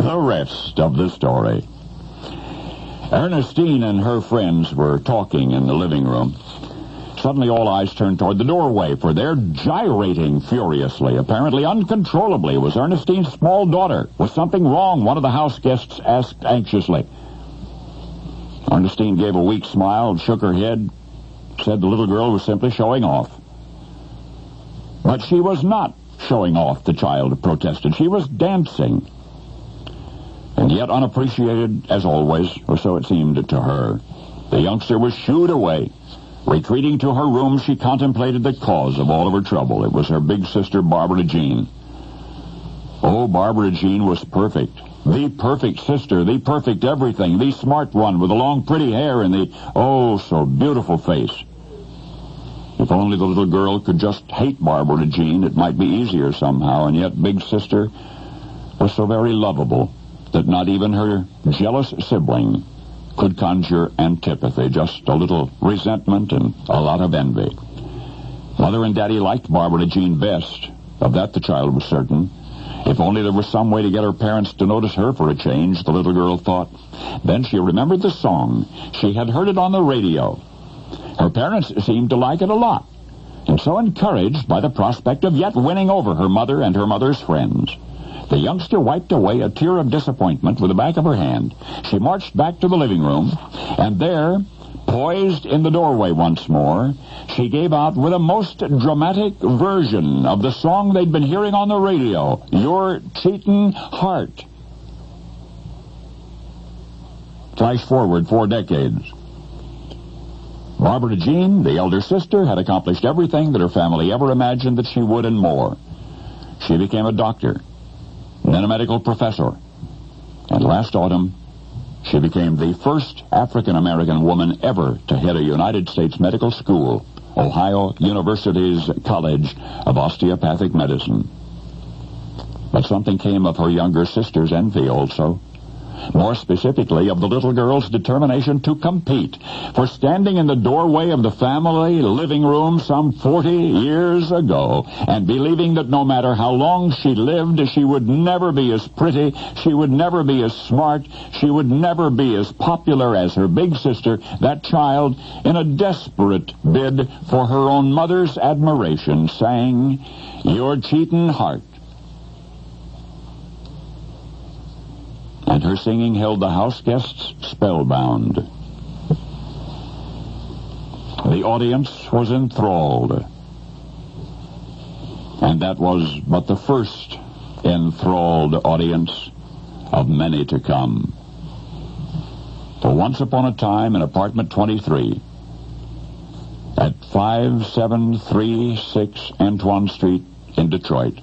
The rest of the story. Ernestine and her friends were talking in the living room. Suddenly all eyes turned toward the doorway, for there, gyrating furiously, apparently uncontrollably, was Ernestine's small daughter. Was something wrong? One of the house guests asked anxiously. Ernestine gave a weak smile and shook her head, said the little girl was simply showing off. But she was not showing off, the child protested. She was dancing. And yet unappreciated, as always, or so it seemed to her, the youngster was shooed away. Retreating to her room, she contemplated the cause of all of her trouble. It was her big sister, Barbara Jean. Oh, Barbara Jean was perfect. The perfect sister, the perfect everything, the smart one with the long, pretty hair and the, oh, so beautiful face. If only the little girl could just hate Barbara Jean, it might be easier somehow, and yet Big Sister was so very lovable that not even her jealous sibling could conjure antipathy, just a little resentment and a lot of envy. Mother and Daddy liked Barbara Jean best. Of that the child was certain. If only there was some way to get her parents to notice her for a change, the little girl thought. Then she remembered the song. She had heard it on the radio. Her parents seemed to like it a lot, and so encouraged by the prospect of yet winning over her mother and her mother's friends, the youngster wiped away a tear of disappointment with the back of her hand. She marched back to the living room, and there, poised in the doorway once more, she gave out with a most dramatic version of the song they'd been hearing on the radio, Your Cheatin' Heart. Flash forward 4 decades. Barbara Jean, the elder sister, had accomplished everything that her family ever imagined that she would and more. She became a doctor, then a medical professor, and last autumn, she became the first African-American woman ever to head a United States medical school, Ohio University's College of Osteopathic Medicine. But something came of her younger sister's envy also. More specifically, of the little girl's determination to compete. For standing in the doorway of the family living room some 40 years ago and believing that no matter how long she lived, she would never be as pretty, she would never be as smart, she would never be as popular as her big sister, that child, in a desperate bid for her own mother's admiration, sang, Your Cheatin' Heart. And her singing held the house guests spellbound. The audience was enthralled. And that was but the first enthralled audience of many to come. For once upon a time in apartment 23, at 5736 Antoine Street in Detroit,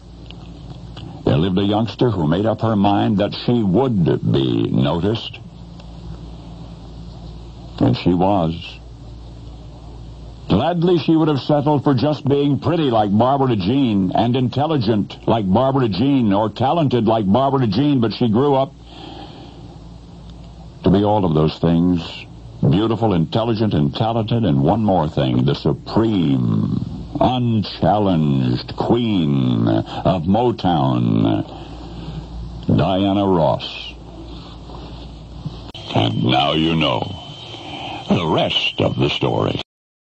there lived a youngster who made up her mind that she would be noticed. And she was. Gladly she would have settled for just being pretty like Barbara Jean, and intelligent like Barbara Jean, or talented like Barbara Jean, but she grew up to be all of those things. Beautiful, intelligent, and talented, and one more thing, the supreme, unchallenged queen of Motown, Diana Ross. And now you know the rest of the story.